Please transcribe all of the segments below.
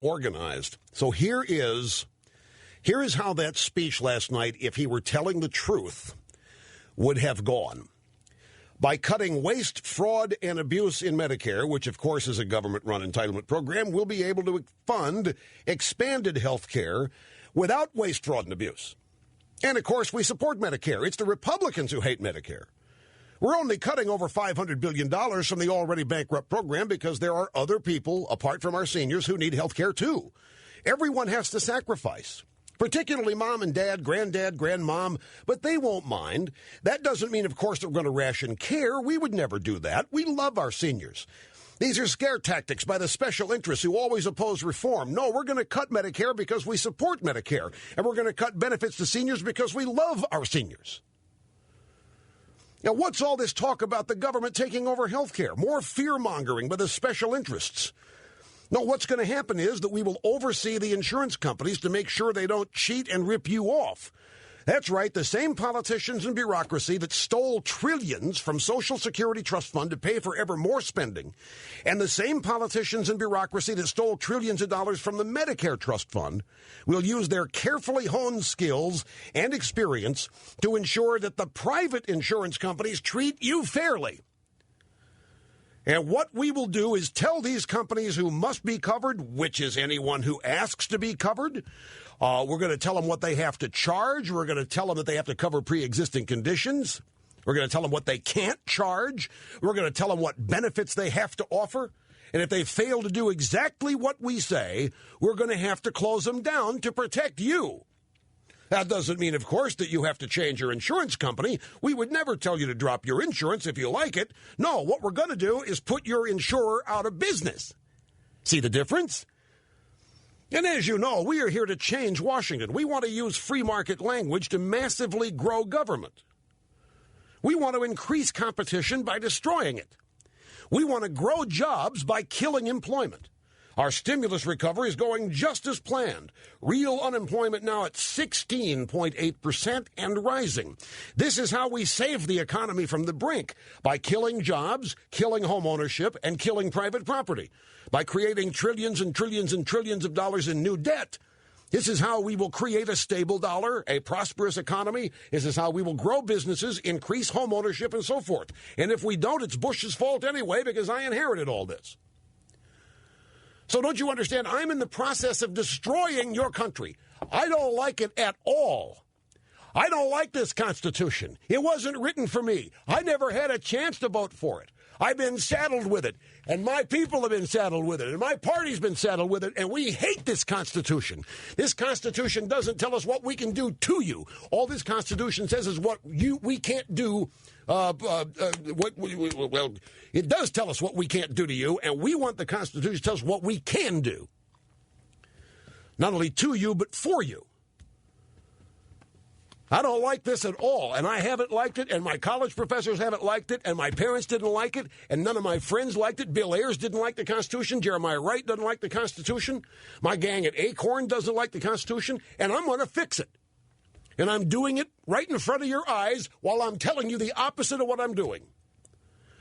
organized. So here is how that speech last night, if he were telling the truth, would have gone. By cutting waste, fraud, and abuse in Medicare, which, of course, is a government-run entitlement program, we'll be able to fund expanded health care without waste, fraud, and abuse. And, of course, we support Medicare. It's the Republicans who hate Medicare. We're only cutting over $500 billion from the already bankrupt program because there are other people, apart from our seniors, who need health care, too. Everyone has to sacrifice. Particularly mom and dad, granddad, grandmom, but they won't mind. That doesn't mean, of course, that we're going to ration care. We would never do that. We love our seniors. These are scare tactics by the special interests who always oppose reform. No, we're going to cut Medicare because we support Medicare, and we're going to cut benefits to seniors because we love our seniors. Now, what's all this talk about the government taking over health care? More fear-mongering by the special interests. No, what's going to happen is that we will oversee the insurance companies to make sure they don't cheat and rip you off. That's right, the same politicians and bureaucracy that stole trillions from Social Security Trust Fund to pay for ever more spending, and the same politicians and bureaucracy that stole trillions of dollars from the Medicare Trust Fund will use their carefully honed skills and experience to ensure that the private insurance companies treat you fairly. And what we will do is tell these companies who must be covered, which is anyone who asks to be covered. We're going to tell them what they have to charge. We're going to tell them that they have to cover pre-existing conditions. We're going to tell them what they can't charge. We're going to tell them what benefits they have to offer. And if they fail to do exactly what we say, we're going to have to close them down to protect you. That doesn't mean, of course, that you have to change your insurance company. We would never tell you to drop your insurance if you like it. No, what we're going to do is put your insurer out of business. See the difference? And as you know, we are here to change Washington. We want to use free market language to massively grow government. We want to increase competition by destroying it. We want to grow jobs by killing employment. Our stimulus recovery is going just as planned. Real unemployment now at 16.8% and rising. This is how we save the economy from the brink, by killing jobs, killing home ownership, and killing private property, by creating trillions and trillions and trillions of dollars in new debt. This is how we will create a stable dollar, a prosperous economy. This is how we will grow businesses, increase home ownership, and so forth. And if we don't, it's Bush's fault anyway, because I inherited all this. So don't you understand? I'm in the process of destroying your country. I don't like it at all. I don't like this Constitution. It wasn't written for me. I never had a chance to vote for it. I've been saddled with it, and my people have been saddled with it, and my party's been saddled with it, and we hate this Constitution. This Constitution doesn't tell us what we can do to you. All this Constitution says is what we can't do. It does tell us what we can't do to you, and we want the Constitution to tell us what we can do. Not only to you, but for you. I don't like this at all, and I haven't liked it, and my college professors haven't liked it, and my parents didn't like it, and none of my friends liked it. Bill Ayers didn't like the Constitution. Jeremiah Wright doesn't like the Constitution. My gang at Acorn doesn't like the Constitution, and I'm going to fix it. And I'm doing it right in front of your eyes while I'm telling you the opposite of what I'm doing.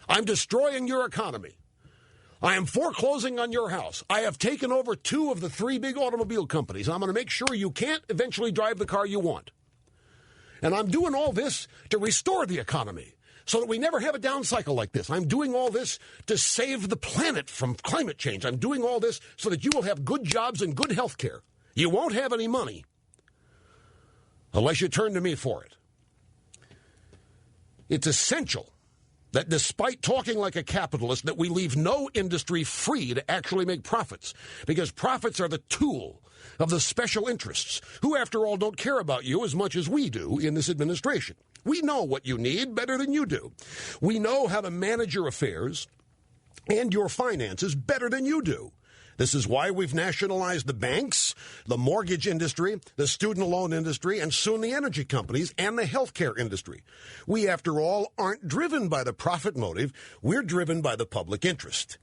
I'm destroying your economy. I am foreclosing on your house. I have taken over 2 of the 3 big automobile companies. I'm going to make sure you can't eventually drive the car you want. And I'm doing all this to restore the economy so that we never have a down cycle like this. I'm doing all this to save the planet from climate change. I'm doing all this so that you will have good jobs and good health care. You won't have any money unless you turn to me for it. It's essential that despite talking like a capitalist, that we leave no industry free to actually make profits, because profits are the tool of the special interests, who, after all, don't care about you as much as we do in this administration. We know what you need better than you do. We know how to manage your affairs and your finances better than you do. This is why we've nationalized the banks, the mortgage industry, the student loan industry, and soon the energy companies and the healthcare industry. We, after all, aren't driven by the profit motive. We're driven by the public interest.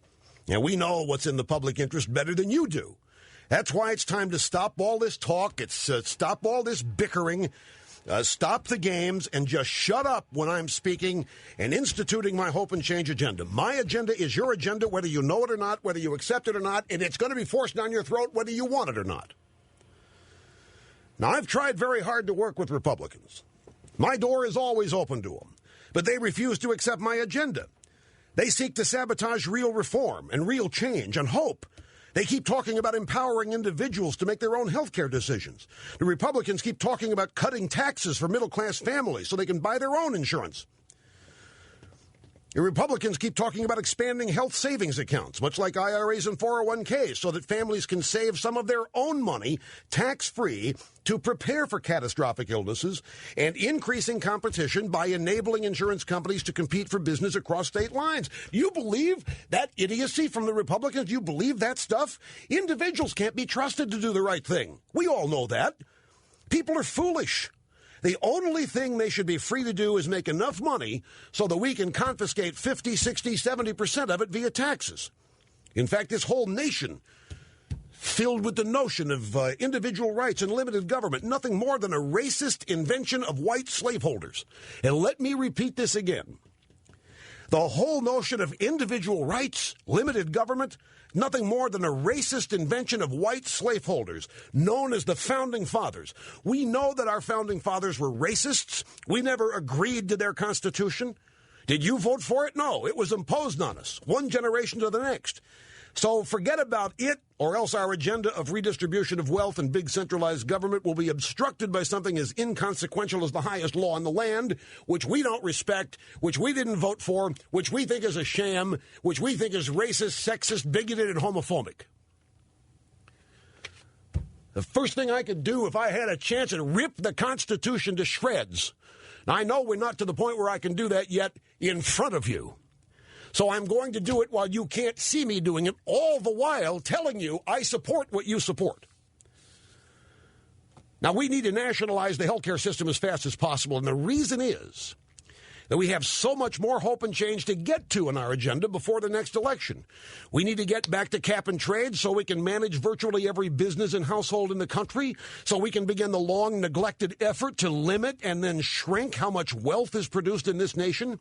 And we know what's in the public interest better than you do. That's why it's time to stop all this talk. It's stop all this bickering Stop the games and just shut up when I'm speaking and instituting my hope and change agenda. My agenda is your agenda, whether you know it or not, whether you accept it or not, and it's going to be forced down your throat whether you want it or not. Now, I've tried very hard to work with Republicans. My door is always open to them, but they refuse to accept my agenda. They seek to sabotage real reform and real change and hope. They keep talking about empowering individuals to make their own health care decisions. The Republicans keep talking about cutting taxes for middle-class families so they can buy their own insurance. The Republicans keep talking about expanding health savings accounts, much like IRAs and 401ks, so that families can save some of their own money tax-free to prepare for catastrophic illnesses, and increasing competition by enabling insurance companies to compete for business across state lines. You believe that idiocy from the Republicans? You believe that stuff? Individuals can't be trusted to do the right thing. We all know that. People are foolish. The only thing they should be free to do is make enough money so that we can confiscate 50, 60, 70% of it via taxes. In fact, this whole nation, filled with the notion of individual rights and limited government, nothing more than a racist invention of white slaveholders. And let me repeat this again. The whole notion of individual rights, limited government, nothing more than a racist invention of white slaveholders, known as the Founding Fathers. We know that our Founding Fathers were racists. We never agreed to their Constitution. Did you vote for it? No, it was imposed on us, one generation to the next. So forget about it, or else our agenda of redistribution of wealth and big centralized government will be obstructed by something as inconsequential as the highest law in the land, which we don't respect, which we didn't vote for, which we think is a sham, which we think is racist, sexist, bigoted, and homophobic. The first thing I could do if I had a chance is rip the Constitution to shreds. Now, I know we're not to the point where I can do that yet in front of you. So I'm going to do it while you can't see me doing it, all the while telling you I support what you support. Now, we need to nationalize the healthcare system as fast as possible, and the reason is that we have so much more hope and change to get to in our agenda before the next election. We need to get back to cap and trade so we can manage virtually every business and household in the country, so we can begin the long neglected effort to limit and then shrink how much wealth is produced in this nation.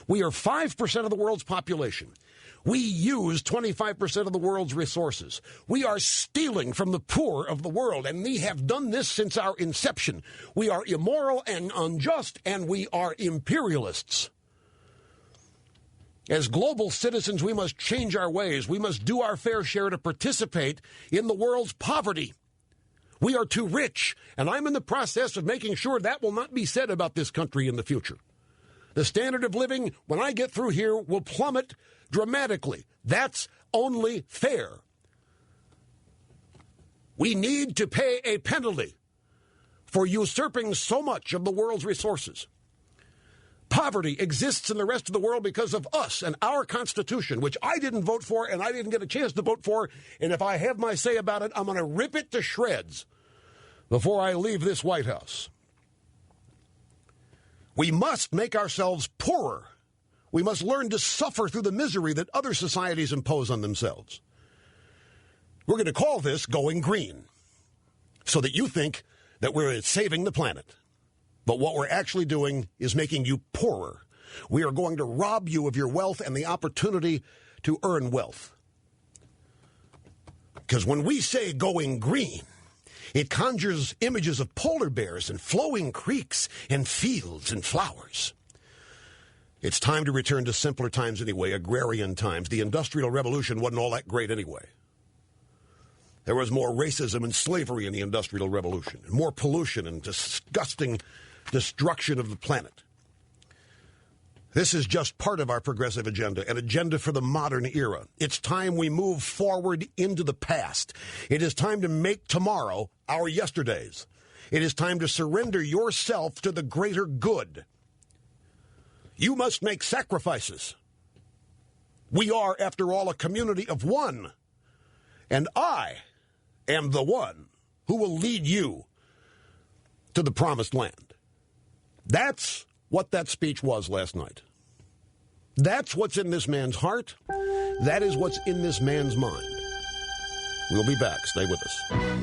We are 5% of the world's population. We use 25% of the world's resources. We are stealing from the poor of the world, and we have done this since our inception. We are immoral and unjust, and we are imperialists. As global citizens, we must change our ways. We must do our fair share to participate in the world's poverty. We are too rich, and I'm in the process of making sure that will not be said about this country in the future. The standard of living, when I get through here, will plummet dramatically. That's only fair. We need to pay a penalty for usurping so much of the world's resources. Poverty exists in the rest of the world because of us and our Constitution, which I didn't vote for and I didn't get a chance to vote for. And if I have my say about it, I'm going to rip it to shreds before I leave this White House. We must make ourselves poorer. We must learn to suffer through the misery that other societies impose on themselves. We're going to call this going green, so that you think that we're saving the planet. But what we're actually doing is making you poorer. We are going to rob you of your wealth and the opportunity to earn wealth. Because when we say going green, it conjures images of polar bears and flowing creeks and fields and flowers. It's time to return to simpler times anyway, agrarian times. The Industrial Revolution wasn't all that great anyway. There was more racism and slavery in the Industrial Revolution, and more pollution and disgusting destruction of the planet. This is just part of our progressive agenda, an agenda for the modern era. It's time we move forward into the past. It is time to make tomorrow our yesterdays. It is time to surrender yourself to the greater good. You must make sacrifices. We are, after all, a community of one. And I am the one who will lead you to the promised land. That's what that speech was last night. That's what's in this man's heart. That is what's in this man's mind. We'll be back. Stay with us.